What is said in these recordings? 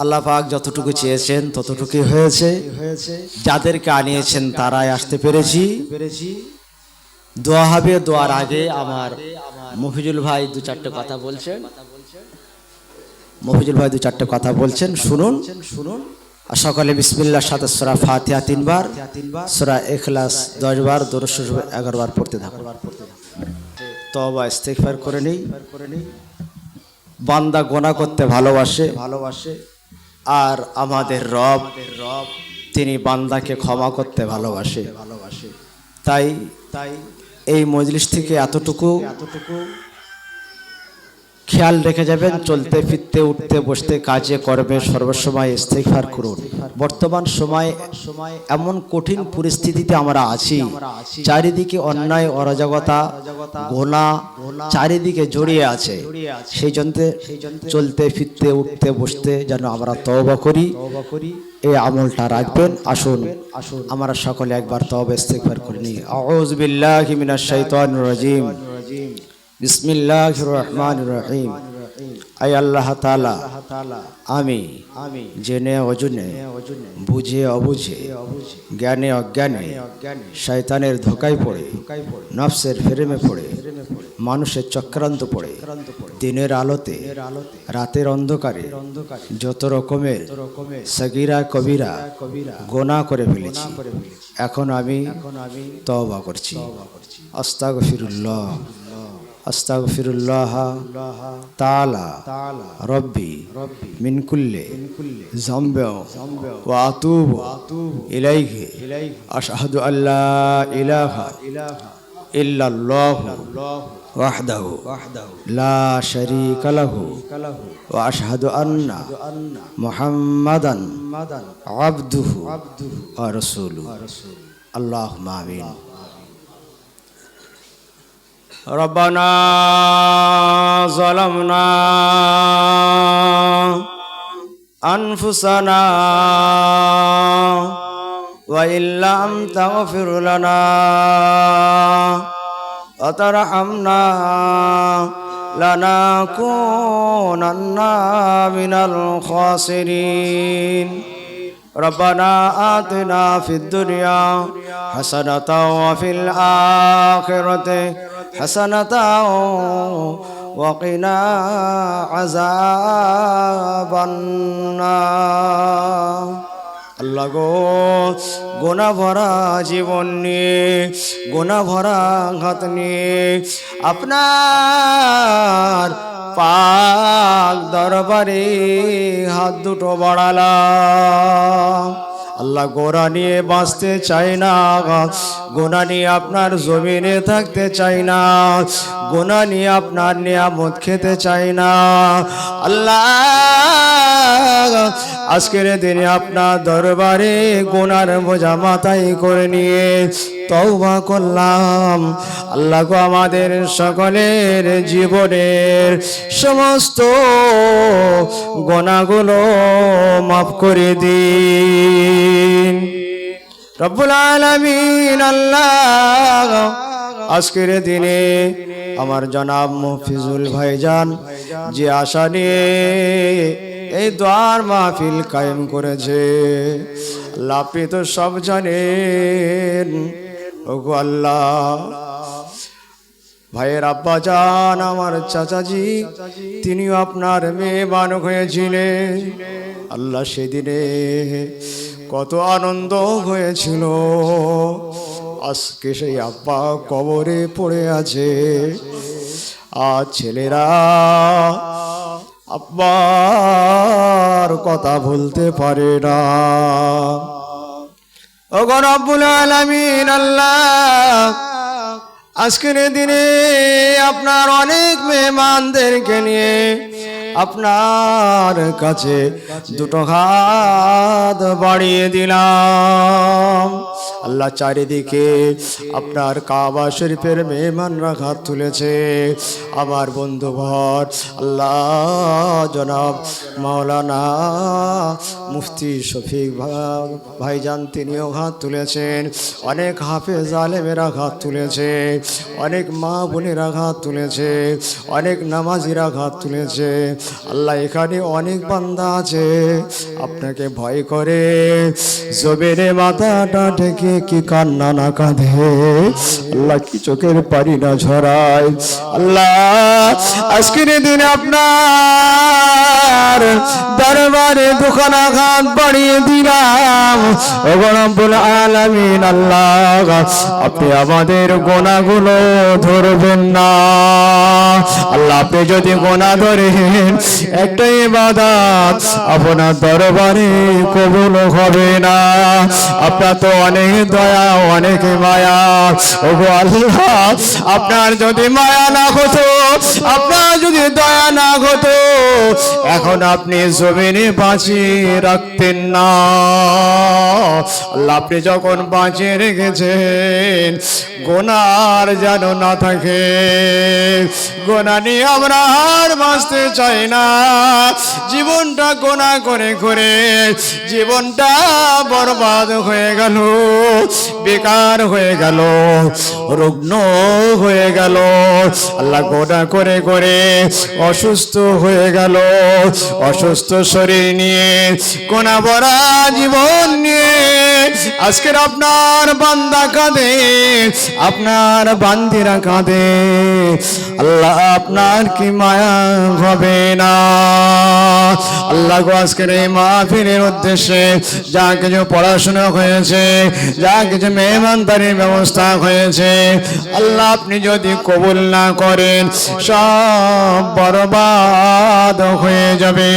আল্লাহ পাক যতটুকু চেয়েছেন ততটুকুই হয়েছে। যাদেরকে আনিয়েছেন তারাই আসতে পেরেছি। দোয়া হবে, দোয়ার আগে আমার মফিজুল ভাই দু চারটে কথা বলছেন। মফিজুল ভাই দু চারটে কথা বলছেন, শুনুন। আর সকালে বিসমিল্লাহর সাথে সূরা ফাতিহা 3 বার, সূরা ইখলাস 10 বার, দরুদ শরীফ 11 বার পড়তে থাকুন। তওবা ইস্তিগফার করে নেই। বান্দা গুনাহ করতে ভালোবাসে, আর আমাদের রব তিনি বান্দাকে ক্ষমা করতে ভালোবাসে। তাই এই মজলিস থেকে এতটুকু খেয়াল রেখে যাবেন, চলতে ফিরতে উঠতে বসতে কাজে কর্মে সর্বসময় ইস্তিগফার করুন। বর্তমান সময় এমন কঠিন পরিস্থিতিতে আমরা আছি, চারিদিকে অন্যায় অরাজকতা গুনাহ চারিদিকে জড়িয়ে আছে। সেই জন্য চলতে ফিরতে উঠতে বসতে যেন আমরা তওবা করি, এই আমলটা রাখবেন। আসুন আমরা সকলে একবার তওবা ইস্তিগফার করে নিই। আউযু বিল্লাহি মিনাশ শাইতানির রাজিম, বিসমিল্লাহির রহমানির রহিম। আয় আল্লাহ তাআলা, আমি জেনে অজেনে, বুঝে অবুঝে, জ্ঞানে অজ্ঞানে শয়তানের ধোঁকায় পড়ে, নফসের ফেরেমে পড়ে, মানুষের চক্রান্ত পড়ে, দিনের আলোতে রাতের অন্ধকারে যত রকমের সগীরা কবিরা গুনাহ করে ফেলেছি। এখন আমি তওবা করছি। আস্তাগফিরুল্লাহ আস্তাগফিরুল্লাহ তাআলা রব্বি মিন কুল্লি যামবি ওয়া আতুবু ইলাইহি। আশহাদু আল্লা ইলাহা ইল্লাল্লাহু ওয়াহদাহু লা শারীকা লাহু ওয়া আশহাদু আন্না মুহাম্মাদান আবদুহু ওয়া রাসূলুহু। আল্লাহুম্মা আমিন। রব্বানা যালামনা আনফুসানা ওয়া ইল্লাম তাগফির লানা ওয়া তারহামনা লানাকুনান্না মিনাল খাসিরিন। ربنا آتنا في الدنيا حسنة وفي الآخرة حسنة وقنا عذاب النار। আল্লাহ গো, গুনাহ ভরা জীবন নিয়ে, গুনাহ ভরা হাত নিয়ে আপনার পাক দরবারে হাত দুটো বাড়ালাম। আল্লাহ গোনা নিয়ে বাঁচতে চাই না, গোনা নিয়ে আপনার জমিনে থাকতে চাই না, গোনা নিয়ে আপনার নিয়ামত খেতে চাই না। আল্লাহ আজকের দিনে আপনার দরবারে গোনার বোঝা মাথায় করে নিয়ে তওবা করলাম। আল্লাহ গো, আমাদের সকলের জীবনের সমস্ত গুনাহগুলো মাফ করে দিন রব্বুল আলামিন। আল্লাহ আজকের দিনে আমার জনাব মফিজুল ভাইজান যে আশা নিয়ে এই দোয়ার মাহফিল কায়েম করেছে, আল্লাহ আপনি তো সব জানেন। ওগো আল্লাহ, ভাইয়ের আব্বা জান আমার চাচাজি তিনিও আপনার মেহমান হয়েছিলেন। আল্লাহ সেদিনে কত আনন্দ হয়েছিল। আজকে সেই আব্বা কবরে পড়ে আছে, আর ছেলেরা আব্বার কথা বলতে পারে না। ওগো রব্বুল আলামিন, আল্লাহ আজকের দিনে আপনার অনেক মেহমানদেরকে নিয়ে আপনার কাছে দুটো হাত বাড়িয়ে দিলাম। আল্লাহ চারিদিকে আপনার কাবা শরীফের মেহমানরা হাত তুলেছে। আমার বন্ধুঘর আল্লাহ জনাব মাওলানা মুফতি শফিক ভাইজান তিনিও হাত তুলেছেন, অনেক হাফেজ আলেমেরা হাত তুলেছে, অনেক মা বোনেরা হাত তুলেছে, অনেক নামাজিরা হাত তুলেছে। আল্লাহ এখানে অনেক বান্দা আছে আপনাকে ভয় করে জমিনে মাথাটা ঢেকে কি কান্না না কাঁদে, আল্লাহ কি চোখের পানি না ঝরায়। আল্লাহ আজকের দিনে আপনার দরবারে দুখানা হাত বাড়িয়ে দিলাম। ও রব্বুল আলামিন আল্লাহ আপনি আমাদের গোনাগুলো ধরবেন না। আল্লাহ আপনি যদি গোনা ধরেন একটা ইবাদত আপনার দরবারে কবুল হবে না। আপনার তো অনেক দয়া অনেক মায়া। ওগো আল্লাহ আপনার যদি মায়া না হতো, আপনার যদি দয়া না হতো, এখন আপনি জমিনে বাঁচিয়ে রাখতেন না। আল্লাহ আপনি যখন বাঁচিয়ে রেখেছেন গোনার যেন না থাকে। গোনা নিয়ে আমরা আর বাঁচতে চাই না। জীবনটা গোনা করে করে জীবনটা বরবাদ হয়ে গেল, বেকার হয়ে গেল, রুগ্ন হয়ে গেল। আল্লাহ গোনা করে করে অসুস্থ হয়ে গেল। অসুস্থ শরীর নিয়ে গোনা ভরা জীবন নিয়ে আজকের আপনার বান্দা কাঁদে, আপনার বান্দিরা কাঁদে। আল্লাহ আপনার কি মায়া হবে না? আল্লাহ গো আজকের এই মাহফিলের উদ্দেশ্যে যা কিছু পড়াশোনা হয়েছে, যা কিছু মেহমানদারির ব্যবস্থা হয়েছে, আল্লাহ আপনি যদি কবুল না করেন সব বরবাদ হয়ে যাবে।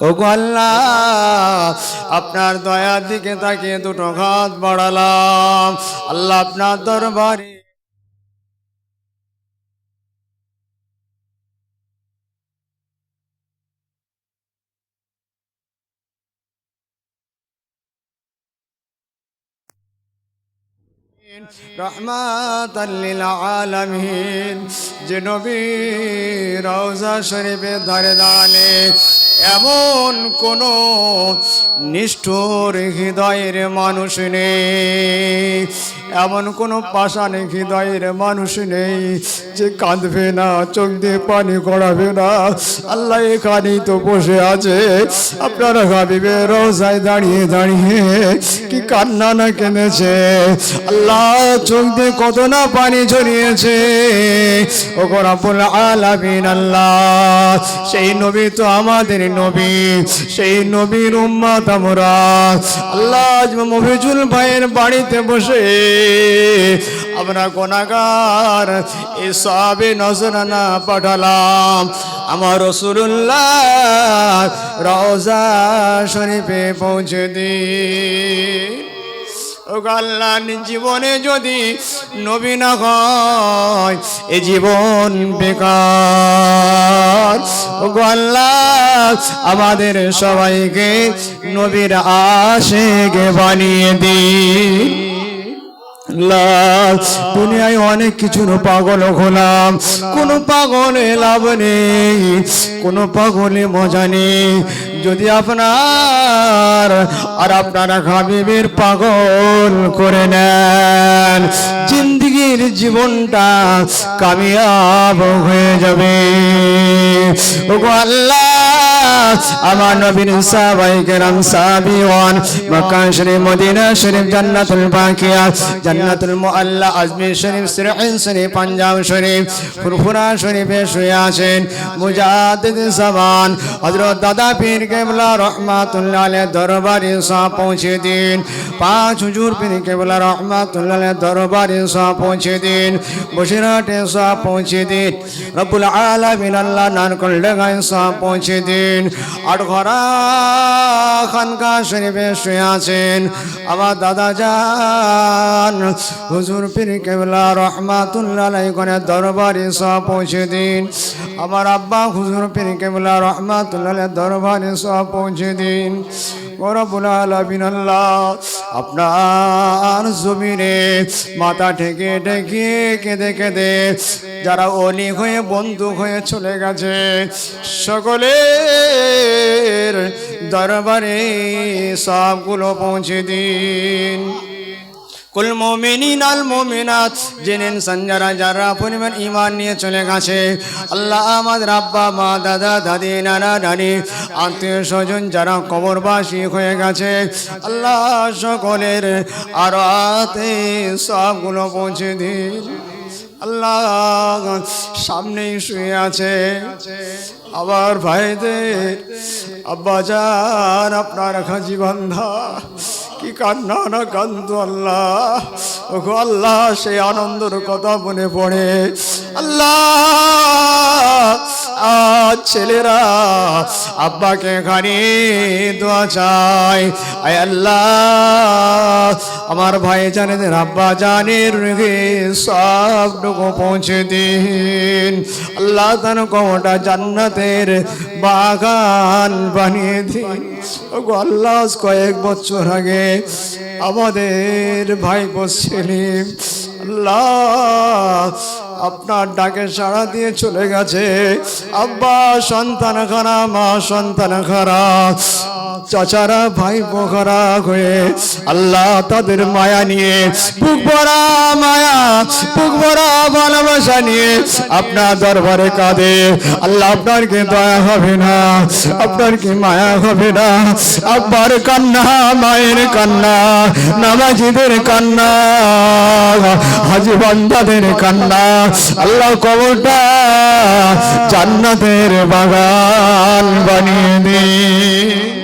ওগো আল্লাহ আপনার দয়ার দিকে তাকিয়ে দুটো হাত বাড়ালাম। আল্লাহ আপনার দরবারে রহমাতাল লিল আলামিন যে নবী রওজা শরীফের ধারে দাঁড়ালে এমন কোন নিষ্ঠুর হৃদয়ের মানুষ নেই, এমন কোন পাষাণ হৃদয়ের মানুষ নেই যে কাঁদবে না, চোখ দিয়ে পানি গড়াবে না। আল্লাহ এখানেই তো বসে আছে আপনার হাবিবের রওজায় দাঁড়িয়ে দাঁড়িয়ে কি কান্না না কেঁদেছে। আল্লাহ চোখ দিয়ে কত না পানি ঝরিয়েছে। ও রব্বুল আলামিন আল্লাহ সেই নবী তো আমাদের নবী, সেই নবীর উম্মত আমরা। আল্লাহ মফিজুল ভাইয়ের বাড়িতে বসে আমরা গুনাহগার এই সওয়াবে নজরানা পাঠালাম আমার রাসূলুল্লাহ রওজা শরীফে পৌঁছে দিন। ও আল্লাহ জীবনে যদি নবী না হয় এ জীবন বেকার। ও আল্লাহ আমাদের সবাইকে নবীর আশিক বানিয়ে দিন। দুনিয়ায় অনেক কিছুর পাগল হলাম, কোন পাগলে লাভ নেই, কোন পাগলে মজা নেই যদি আপনার আর আপনারা হাবিবের পাগল করে নেন। জিন্দেগির জীবনটা কামিয়াব হয়ে যাবে। ওগো আল্লাহ আমার নবীর সাহাবায়ে কেরাম সাহাবীগণ মক্কা শরীফ মদিনা শরীফ জান্নাতুল বাকিয়া জান্নাতুল মুআল্লা আজমির শরীফ সিরহিন শরীফ পাঞ্জাব শরীফ ফুরফুরা শরীফে শুয়ে আছেন মুজাদ্দিদ জামান হযরত দাদা পীর কেবলা রহমাতুল্লাহ আলাইহি দরবারে সব পৌঁছে দিন। পাঁচ হুজুর পীর কেবলা রহমাতুল্লাহ আলাইহি দরবারে সব পৌঁছে দিন। বসিরহাটে সব পৌঁছে দিন। রব্বুল আলামিন আল্লাহ নানকল ডাঙায় সব পৌঁছে দিন। আটঘরা খানকা শরীফে শুয়ে আছেন আমার দাদা জান হুজুর পীর কেবলা রহমাতুল্লাহ আলাইহি দরবারে সব পৌঁছে দিন। আমার আব্বা হুজুর পীর কেবলা রহমাতুল্লাহ আলাইহি দরবারে সব পৌঁছে দিন। ও রব্বুল আলামিন আল্লাহ আপনার জমিনে মাথা ঠেকে ঠেকে কেঁদে কেঁদে যারা অলি হয়ে বন্ধু হয়ে চলে গেছে সকলের দরবারে সবগুলো পৌঁছে দিন কুল মুমিনিন আল মুমিনাত জেনেন সঞ্জারা যারা পরিমাণ ঈমান নিয়ে চলে গেছে আল্লাহ আমাদের আব্বা মা দাদা দাদি নানা নানি আত্মীয় স্বজন যারা কবরবাসী হয়ে গেছে আল্লাহ সকলের আরাতে সবগুলো পৌঁছে দিন আল্লাহ সামনেই শুয়ে আছে আবার ভাইদের আব্বাজান আপনার খাজি বান্ধা কি কান্না না কান্ত আল্লাহ ওগো আল্লাহ সেই আনন্দের কথা মনে পড়ে আল্লাহ ছেলেরা আব্বাকে খানি দোয়া চাই আয় আল্লাহ আমার ভাই জানেদের আব্বা জানের সবটুকু পৌঁছে দিন আল্লাহ তার কমটা জান্নাতের বাগান বানিয়ে দিন ওগো আল্লাহ কয়েক বছর আগে আমাদের ভাই সেলিম আল্লাহ আপনার ডাকে সাড়া দিয়ে চলে গেছে আব্বা সন্তান খারা মা সন্তান খারা চাচারা ভাই বোখারা হয়ে আল্লাহ তাদের মায়া নিয়ে বুক ভরা মায়া বুক ভরা ভালোবাসা নিয়ে আপনার দরবারে কাঁদে আল্লাহ আপনার কি দয়া হবে না আপনার কি মায়া হবে না আব্বার কান্না মায়ের কান্না নামাজিদের কান্না হাজি বান্দাদের কান্না আল্লাহ কবরটা জান্নাতের বাগান বানিয়ে দিন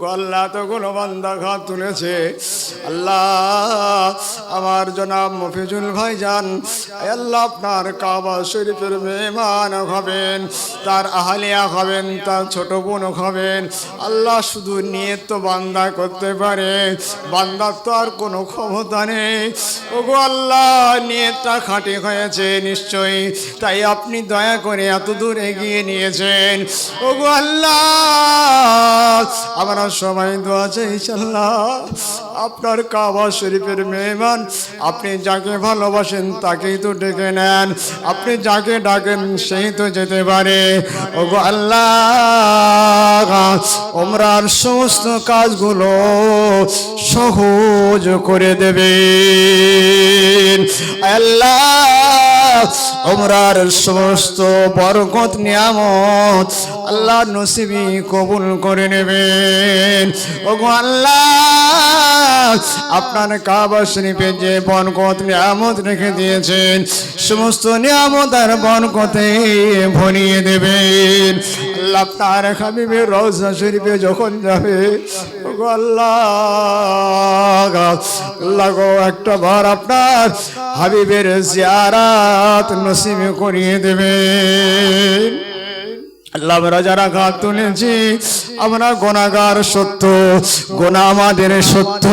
আল্লাহ তো কোনো বান্দা ঘাত তুলেছে আল্লাহ আমার জনাব মফিজুল ভাইজান আল্লাহ আপনার কাবা শরীফের মেহমান হবেন তার আহলিয়া হবেন তার ছোট বোন হবেন আল্লাহ শুধু নিয়ত তো বান্দা করতে পারে বান্দার তো আর কোনো ক্ষমতা নেই ওগো আল্লাহ নিয়তটা খাঁটি হয়েছে নিশ্চয়ই তাই আপনি দয়া করে এত দূর এগিয়ে নিয়েছেন ওগো আল্লাহ আমরা সবাই দোয়া চাই আল্লাহ আপনার কাবা শরীফের মেহমান আপনি যাকে ভালোবাসেন তাকেই তো ডেকে নেন আপনি যাকে ডাকেন সেই তো যেতে পারে ওগো আল্লাহ ওমরার সমস্ত কাজগুলো সহজ করে দেবেন আল্লাহ ওমরার সমস্ত বরকত নিয়ামত আল্লাহ নসিবি কবুল করে নেবেন ওগো আল্লাহ আপনার কাবা শরীফে যে বরকত নিয়ামত রেখে দিয়েছেন সমস্ত নিয়ামত আর বরকতে ভরিয়ে দেবেন আল্লাহ আপনার হাবিবের রওজা শরীফে যখন যাবে ওগো আল্লাহ আল্লাহ গো একটা বার আপনার হাবিবের জিয়ারাত নসিব করিয়ে দেবেন আল্লাহ আমরা যারা ঘাত তুলেছি আমরা গুনাহগার সত্য গুনাহ আমাদের সত্য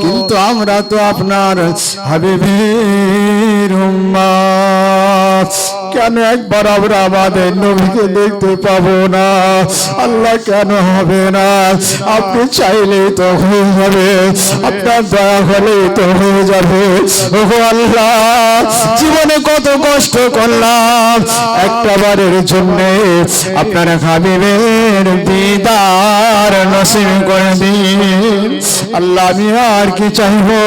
কিন্তু আমরা তো আপনার হাবিবের উম্মত কেন একবার আমরা আমাদের নবীকে দেখতে পাবো না আল্লাহ কেন হবে না আপনি চাইলেই তো হয়ে যাবে আপনার দয়া হলেই তো হয়ে যাবে ওগো আল্লাহ জীবনে কত কষ্ট করলাম একটা বারের জন্য আপনার হাবিবের দিদার নসিব করে দিন আল্লাহ আমি আর কি চাইবো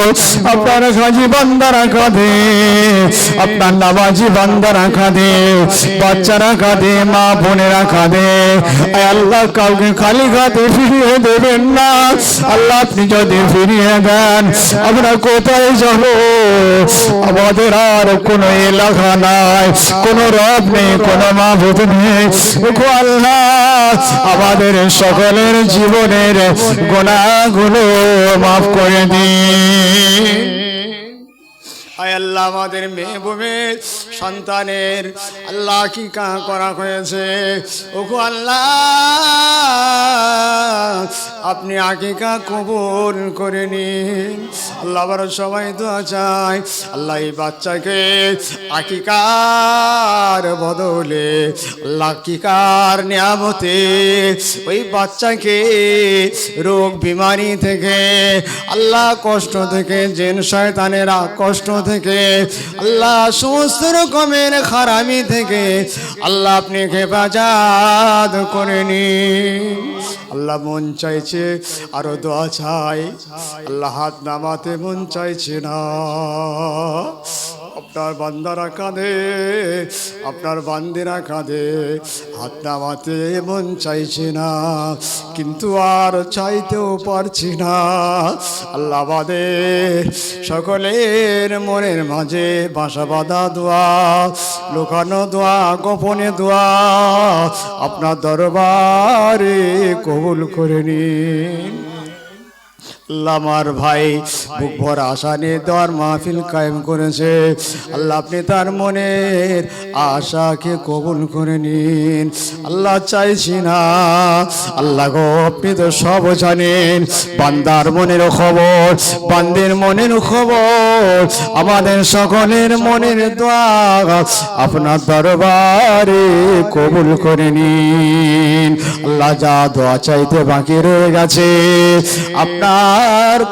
আপনার হাজি বান্দারা কাঁদে আপনার নামাজি বান্দারা কাঁদে বাচ্চারা কাঁদে মা বোনেরা কাঁদে আল্লাহ কাউকে খালি হাতে ফিরিয়ে দেবেন না আল্লাহ আপনি যদি ফিরিয়ে দেন আমরা কোথায় যাব আমাদের আর কোনো এলাকা নাই কোনো রব নেই কোনো মাবুদ নেই আল্লাহ আমাদের সকলের জীবনের গুনাহগুলো মাফ করে দিন আয় আল্লাহ আমাদের মেহবুবের সন্তানের আল্লাহ আকিকা করা হয়েছে, ওগো আল্লাহ আপনি আকিকা কবুল করে নিন। আল্লাহ আবার সবাই দোয়া চাই, আল্লাহ এই বাচ্চাকে আকিকার বদলে আল্লাহ আকিকার নিয়ামতে ওই বাচ্চাকে রোগ বিমারি থেকে আল্লাহ কষ্ট থেকে জিন শয়তানের কষ্ট থেকে আল্লাহ সমস্ত রকমের খারামি থেকে আল্লাহ আপনি হেফাজত করে নিন। আল্লাহ মন চাইছে আরো দোয়া চাই, আল্লাহ হাত নামাতে মন চাইছে না। আপনার বান্দারা কাঁদে, আপনার বান্দিরা কাঁদে, হাত নামাতে মন চাইছে না, কিন্তু আর চাইতেও পারছি না। আল্লাহ আমাদের সকলের মনের মাঝে বাসা বাঁধা দোয়া, লুকানো দোয়া, গোপনে দোয়া আপনার দরবারে কবুল করে নিন। আল্লাহ আমার ভাই বুক ভর আশা নিয়ে দেওয়ার মাহফিল কায়েম করেছে, আল্লাহ আপনি তার মনের আশাকে কবুল করে নিন। আল্লাহ চাইছি না, আল্লাহ গো আপনি তো সব জানেন, বান্দার মনের খবর, বান্দের মনের খবর, আমাদের সকলের মনের দোয়া আপনার দরবারে কবুল করে নিন। আল্লাহ যা দোয়া চাইতে বাকি রয়ে গেছে আপনার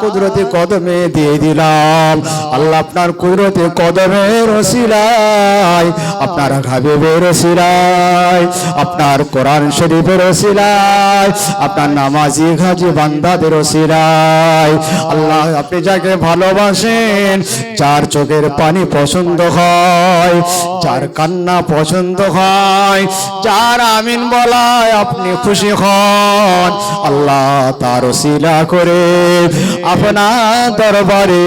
কুদরতে কদমে দিয়ে দিলাম। আল্লাহ আপনার কুদরতে কদমের ওসিলায়, আপনার হাবিবের ওসিলায়, আপনার কোরআন শরীফের ওসিলায়, আপনার নামাজি গাজী বান্দাদের ওসিলায় আল্লাহ আপনি যাকে ভালোবাসেন, যার চোখের পানি পছন্দ হয়, যার কান্না পছন্দ হয়, যার আমিন বলায় আপনি খুশি হন, আল্লাহ তার ওসিলা করে আপনার দরবারে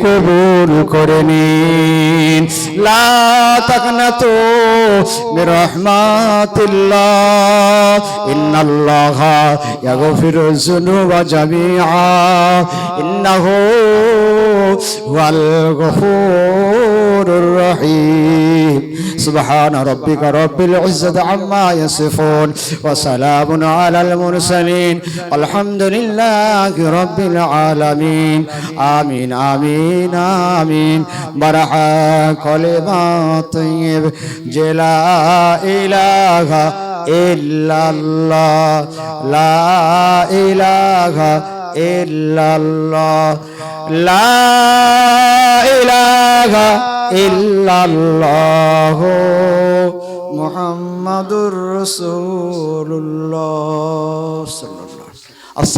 কবুল করে নিন। লা তাকনাতু মির রাহমাতিল্লাহ, ইন্নাল্লাহা ইয়াগফিরুয যুনুবা জামিআ, ইন্নাহু হুয়াল গফুরুর রহিম। সুবহানা রাব্বিকা রাব্বিল ইজ্জাতি আম্মা ইয়াসিফুন ওয়া সালামুন আলাল মুরসালিন, আলহামদুলিল্লাহি রাব্বিল আলামিন। আমিন আমিন আমিন। বারহা কলিমাত তাইয়্যিব লা ইলাহা ইল্লাল্লাহ, লা ইলাহা ইল্লাল্লাহ, লা ইলাহা ইল্লাল্লাহ মুহাম্মাদুর রাসূলুল্লাহ সাল্লাল্লাহু আলাইহি ওয়াসাল্লাম।